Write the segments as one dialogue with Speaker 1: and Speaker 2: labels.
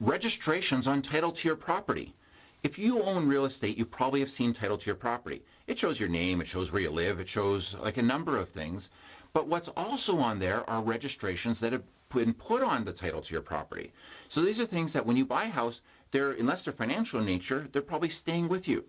Speaker 1: Registrations on title to your property. If you own real estate, you probably have seen title to your property. It shows your name, it shows where you live, it shows like a number of things. But what's also on there are registrations that have been put on the title to your property. So these are things that when you buy a house, unless they're financial in nature, they're probably staying with you.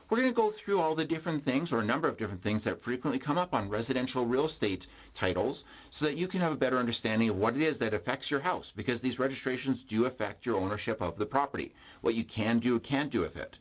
Speaker 1: We're going to go through all the different things, or a number of different things that frequently come up on residential real estate titles, so that you can have a better understanding of what it is that affects your house, because these registrations do affect your ownership of the property, what you can do or can't do with it.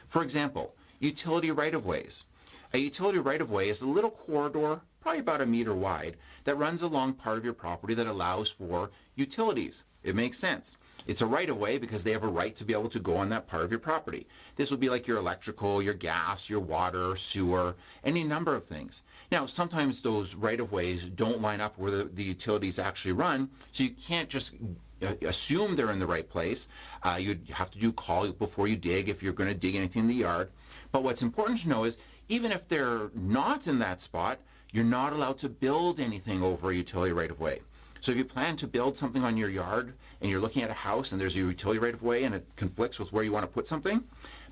Speaker 1: For example, utility right-of-ways. A utility right-of-way is a little corridor, probably about 1 meter wide, that runs along part of your property that allows for utilities. It makes sense. It's a right-of-way because they have a right to be able to go on that part of your property. This would be like your electrical, your gas, your water, sewer, any number of things. Now, sometimes those right-of-ways don't line up where the utilities actually run, so you can't just assume they're in the right place. You'd have to do call before you dig if you're going to dig anything in the yard. But what's important to know is even if they're not in that spot, you're not allowed to build anything over a utility right-of-way. So if you plan to build something on your yard and you're looking at a house and there's a utility right-of-way and it conflicts with where you want to put something,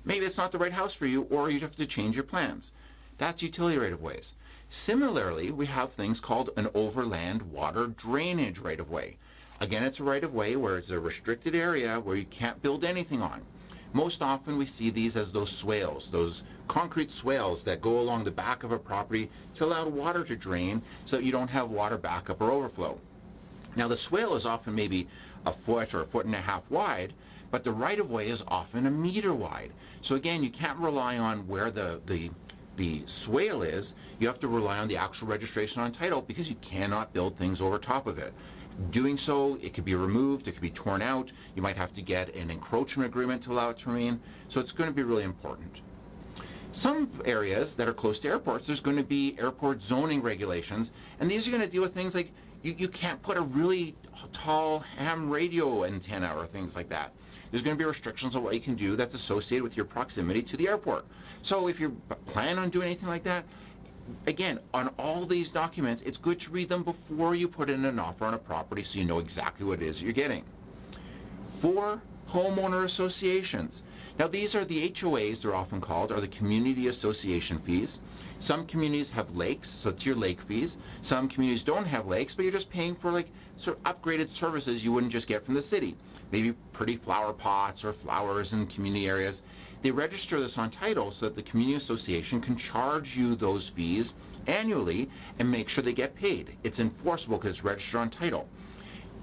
Speaker 1: maybe it's not the right house for you, or you have to change your plans. That's utility right-of-ways. Similarly, we have things called an overland water drainage right-of-way. Again, it's a right-of-way where it's a restricted area where you can't build anything on. Most often we see these as those swales, those concrete swales that go along the back of a property to allow water to drain so that you don't have water backup or overflow. Now the swale is often maybe 1 foot or 1.5 feet wide, but the right-of-way is often 1 meter wide. So again, you can't rely on where the swale is. You have to rely on the actual registration on title, because you cannot build things over top of it. Doing so, it could be removed, it could be torn out. You might have to get an encroachment agreement to allow it to remain. So it's going to be really important. Some areas that are close to airports, there's going to be airport zoning regulations, and these are going to deal with things like you can't put a really tall ham radio antenna or things like that. There's going to be restrictions on what you can do that's associated with your proximity to the airport. So if you plan on doing anything like that, again, on all these documents, it's good to read them before you put in an offer on a property so you know exactly what it is you're getting. 4, homeowner associations. Now these are the HOAs, they're often called, are the community association fees. Some communities have lakes, so it's your lake fees. Some communities don't have lakes, but you're just paying for like sort of upgraded services you wouldn't just get from the city. Maybe pretty flower pots or flowers in community areas. They register this on title so that the community association can charge you those fees annually and make sure they get paid. It's enforceable because it's registered on title.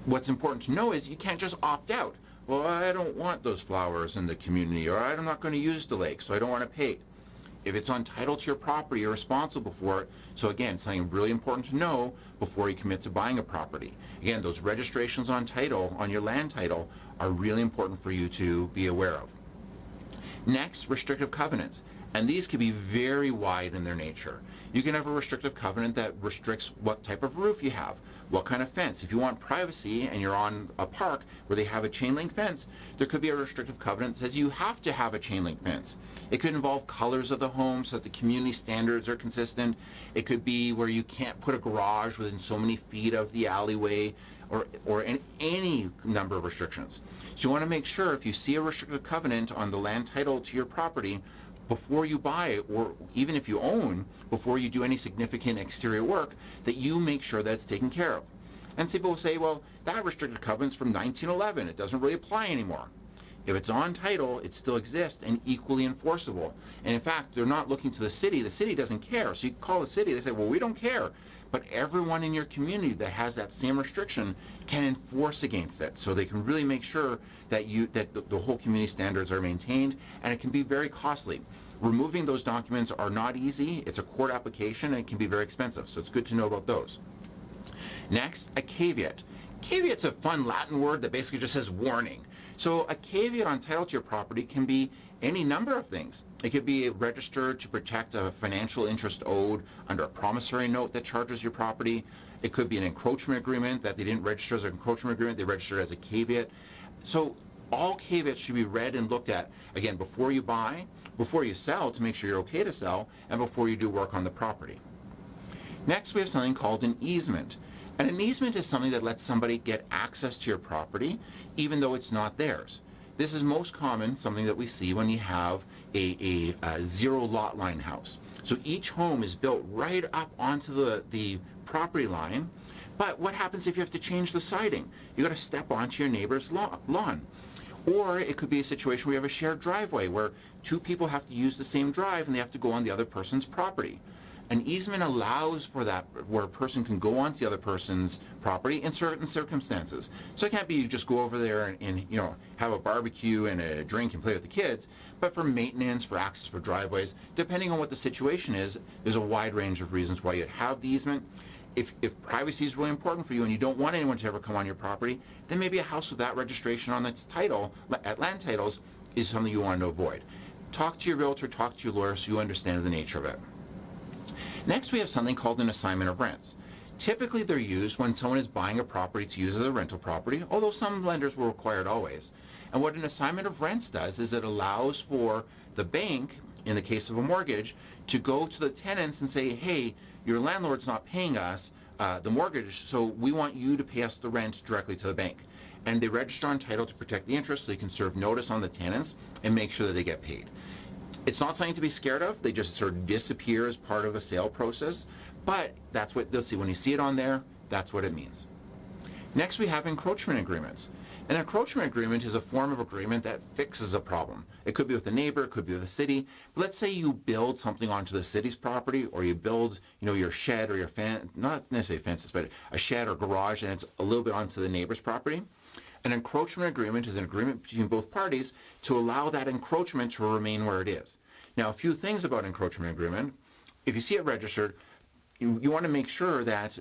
Speaker 1: What's important to know is you can't just opt out. Well, I don't want those flowers in the community, or I'm not going to use the lake, so I don't want to pay. If it's on title to your property, you're responsible for it. So again, something really important to know before you commit to buying a property. Again, those registrations on title, on your land title, are really important for you to be aware of. Next, restrictive covenants. And these can be very wide in their nature. You can have a restrictive covenant that restricts what type of roof you have, what kind of fence. If you want privacy and you're on a park where they have a chain link fence, there could be a restrictive covenant that says you have to have a chain link fence. It could involve colors of the home so that the community standards are consistent. It could be where you can't put a garage within so many feet of the alleyway, or any number of restrictions. So you want to make sure if you see a restrictive covenant on the land title to your property, before you buy, or even if you own, before you do any significant exterior work, that you make sure that it's taken care of. And people will say, well, that restricted covenant's from 1911. It doesn't really apply anymore. If it's on title, it still exists and equally enforceable. And in fact, they're not looking to the city. The city doesn't care. So you call the city, they say, well, we don't care. But everyone in your community that has that same restriction can enforce against it. So they can really make sure that the whole community standards are maintained, and it can be very costly. Removing those documents are not easy. It's a court application, and it can be very expensive. So it's good to know about those. Next, a caveat. Caveat's a fun Latin word that basically just says warning. So a caveat on title to your property can be any number of things. It could be registered to protect a financial interest owed under a promissory note that charges your property. It could be an encroachment agreement that they didn't register as an encroachment agreement, they registered as a caveat. So all caveats should be read and looked at, again, before you buy, before you sell to make sure you're okay to sell, and before you do work on the property. Next, we have something called an easement. And an easement is something that lets somebody get access to your property even though it's not theirs. This is most common, something that we see when you have a zero lot line house. So each home is built right up onto the property line, but what happens if you have to change the siding? You got to step onto your neighbor's lawn. Or it could be a situation where you have a shared driveway where two people have to use the same drive and they have to go on the other person's property. An easement allows for that, where a person can go onto the other person's property in certain circumstances. So it can't be you just go over there and have a barbecue and a drink and play with the kids, but for maintenance, for access for driveways, depending on what the situation is, there's a wide range of reasons why you'd have the easement. If privacy is really important for you and you don't want anyone to ever come on your property, then maybe a house with that registration on its title, at land titles, is something you want to avoid. Talk to your realtor, talk to your lawyer so you understand the nature of it. Next, we have something called an assignment of rents. Typically, they're used when someone is buying a property to use as a rental property, although some lenders will require it always. And what an assignment of rents does is it allows for the bank, in the case of a mortgage, to go to the tenants and say, hey, your landlord's not paying us the mortgage, so we want you to pay us the rent directly to the bank. And they register on title to protect the interest, so they can serve notice on the tenants and make sure that they get paid. It's not something to be scared of. They just sort of disappear as part of a sale process, but that's what they'll see. When you see it on there, that's what it means. Next, we have encroachment agreements. An encroachment agreement is a form of agreement that fixes a problem. It could be with a neighbor, it could be with a city. But let's say you build something onto the city's property, or you build, your shed or your not necessarily fences, but a shed or garage, and it's a little bit onto the neighbor's property. An encroachment agreement is an agreement between both parties to allow that encroachment to remain where it is. Now, a few things about encroachment agreement. If you see it registered, you want to make sure that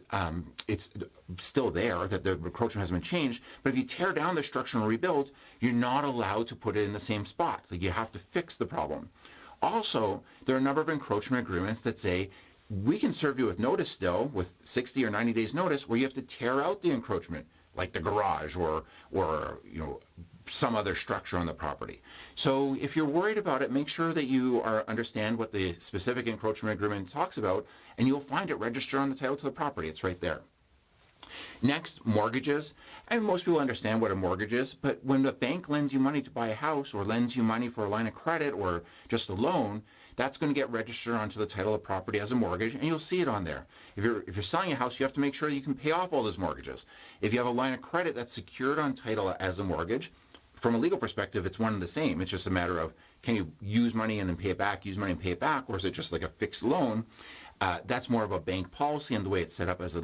Speaker 1: it's still there, that the encroachment hasn't been changed. But if you tear down the structure and rebuild, you're not allowed to put it in the same spot. Like, you have to fix the problem. Also, there are a number of encroachment agreements that say we can serve you with notice still, with 60 or 90 days notice, where you have to tear out the encroachment, like the garage or some other structure on the property. So if you're worried about it, make sure that you understand what the specific encroachment agreement talks about, and you'll find it registered on the title to the property. It's right there. Next, mortgages. And most people understand what a mortgage is, but when the bank lends you money to buy a house or lends you money for a line of credit or just a loan, that's going to get registered onto the title of property as a mortgage, and you'll see it on there. If you're selling a house, you have to make sure you can pay off all those mortgages. If you have a line of credit that's secured on title as a mortgage, from a legal perspective, it's one and the same. It's just a matter of, can you use money and then pay it back, use money and pay it back, or is it just like a fixed loan? That's more of a bank policy and the way it's set up as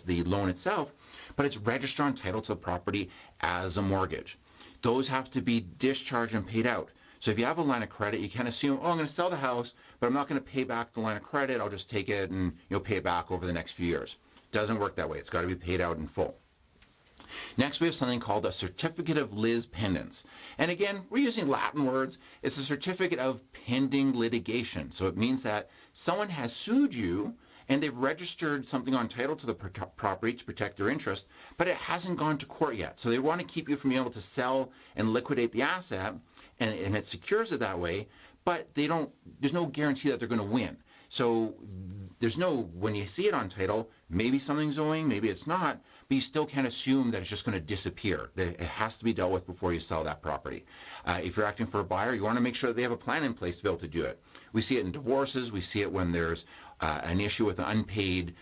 Speaker 1: the loan itself, but it's registered on title to the property as a mortgage. Those have to be discharged and paid out. So if you have a line of credit, you can't assume, I'm going to sell the house, but I'm not going to pay back the line of credit. I'll just take it and pay it back over the next few years. It doesn't work that way. It's got to be paid out in full. Next, we have something called a certificate of lis pendens. And again, we're using Latin words. It's a certificate of pending litigation. So it means that someone has sued you and they've registered something on title to the property to protect their interest, but it hasn't gone to court yet. So they want to keep you from being able to sell and liquidate the asset, and it secures it that way, but there's no guarantee that they're going to win. So when you see it on title, maybe something's owing, maybe it's not, but you still can't assume that it's just going to disappear. It has to be dealt with before you sell that property. If you're acting for a buyer, you want to make sure that they have a plan in place to be able to do it. We see it in divorces. We see it when there's an issue with unpaid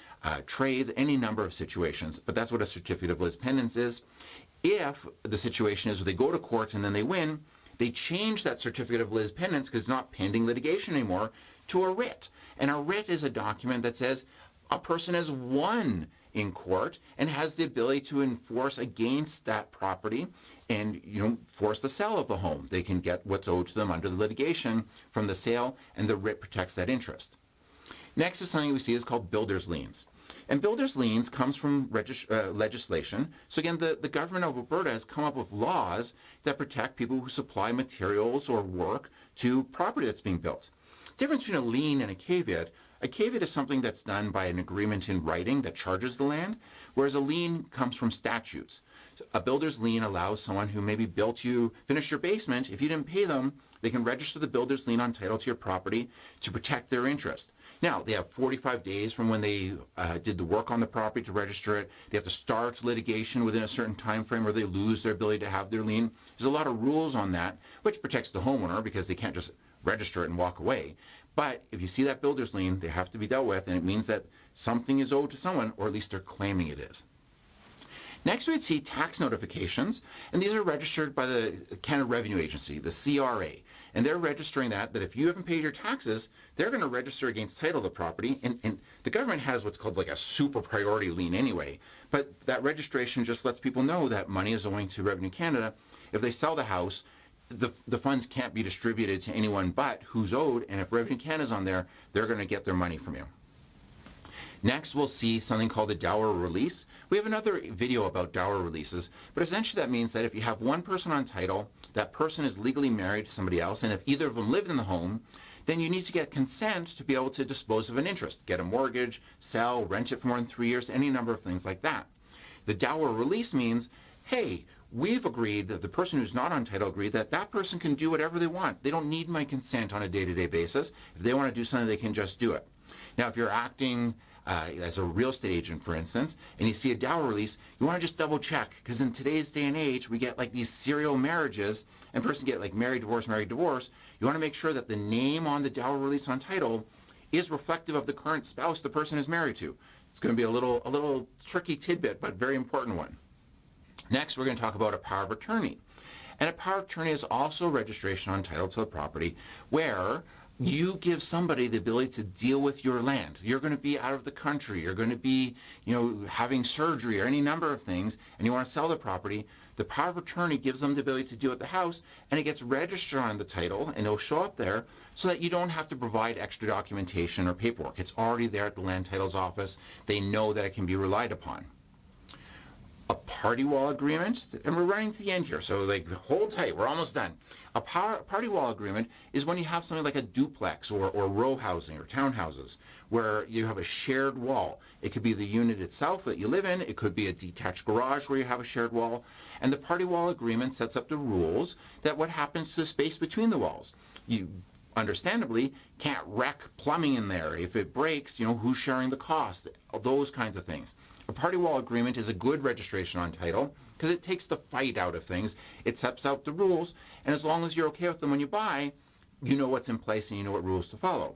Speaker 1: trades, any number of situations. But that's what a certificate of lis pendens is. If the situation is where they go to court and then they win, they change that certificate of lis pendens, because it's not pending litigation anymore, to a writ. And a writ is a document that says a person has won in court and has the ability to enforce against that property and force the sale of the home. They can get what's owed to them under the litigation from the sale, and the writ protects that interest. Next is something we see is called builder's liens. And builder's liens comes from legislation. So again, the government of Alberta has come up with laws that protect people who supply materials or work to property that's being built. The difference between a lien and a caveat is something that's done by an agreement in writing that charges the land, whereas a lien comes from statutes. So a builder's lien allows someone who maybe finished your basement, if you didn't pay them, they can register the builder's lien on title to your property to protect their interest. Now, they have 45 days from when they did the work on the property to register it. They have to start litigation within a certain time frame or they lose their ability to have their lien. There's a lot of rules on that, which protects the homeowner because they can't just register it and walk away. But if you see that builder's lien, they have to be dealt with, and it means that something is owed to someone, or at least they're claiming it is. Next, we'd see tax notifications, and these are registered by the Canada Revenue Agency, the CRA. And they're registering that if you haven't paid your taxes, they're going to register against title of the property. And the government has what's called like a super priority lien anyway. But that registration just lets people know that money is owing to Revenue Canada. If they sell the house, the funds can't be distributed to anyone but who's owed. And if Revenue Canada's on there, they're going to get their money from you. Next, we'll see something called a dower release. We have another video about dower releases, but essentially that means that if you have one person on title, that person is legally married to somebody else, and if either of them lived in the home, then you need to get consent to be able to dispose of an interest, get a mortgage, sell, rent it for more than 3 years, any number of things like that. The dower release means, hey, we've agreed, that the person who's not on title agreed that that person can do whatever they want. They don't need my consent on a day-to-day basis. If they want to do something, they can just do it. Now, if you're acting as a real estate agent, for instance, and you see a dower release, you want to just double check, because in today's day and age, we get like these serial marriages, and person get like married, divorce, married, divorce. You want to make sure that the name on the dower release on title is reflective of the current spouse the person is married to. It's going to be a little tricky tidbit, but very important one. Next, we're going to talk about a power of attorney. And a power of attorney is also registration on title to the property where you give somebody the ability to deal with your land. You're going to be out of the country. You're going to be, having surgery or any number of things, and you want to sell the property. The power of attorney gives them the ability to deal with the house, and it gets registered on the title, and it'll show up there so that you don't have to provide extra documentation or paperwork. It's already there at the land titles office. They know that it can be relied upon. A party wall agreement, and we're running to the end here, so hold tight, we're almost done. A party wall agreement is when you have something like a duplex or row housing or townhouses where you have a shared wall. It could be the unit itself that you live in, it could be a detached garage where you have a shared wall, and the party wall agreement sets up the rules that what happens to the space between the walls. You understandably can't wreck plumbing in there. If it breaks, who's sharing the cost, those kinds of things. A party wall agreement is a good registration on title because it takes the fight out of things. It sets out the rules, and as long as you're okay with them when you buy, you know what's in place and you know what rules to follow.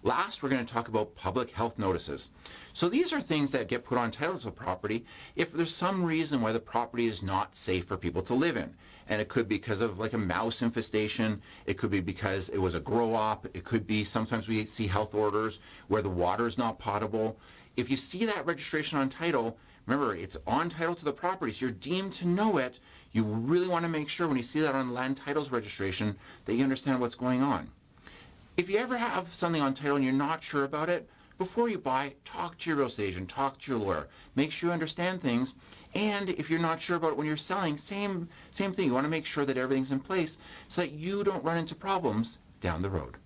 Speaker 1: Last, we're going to talk about public health notices. So these are things that get put on title to the property if there's some reason why the property is not safe for people to live in. And it could be because of like a mouse infestation. It could be because it was a grow-op. It could be sometimes we see health orders where the water is not potable. If you see that registration on title, remember, it's on title to the property, so you're deemed to know it. You really want to make sure when you see that on land titles registration that you understand what's going on. If you ever have something on title and you're not sure about it, before you buy, talk to your real estate agent, talk to your lawyer. Make sure you understand things. And if you're not sure about it when you're selling, same thing. You want to make sure that everything's in place so that you don't run into problems down the road.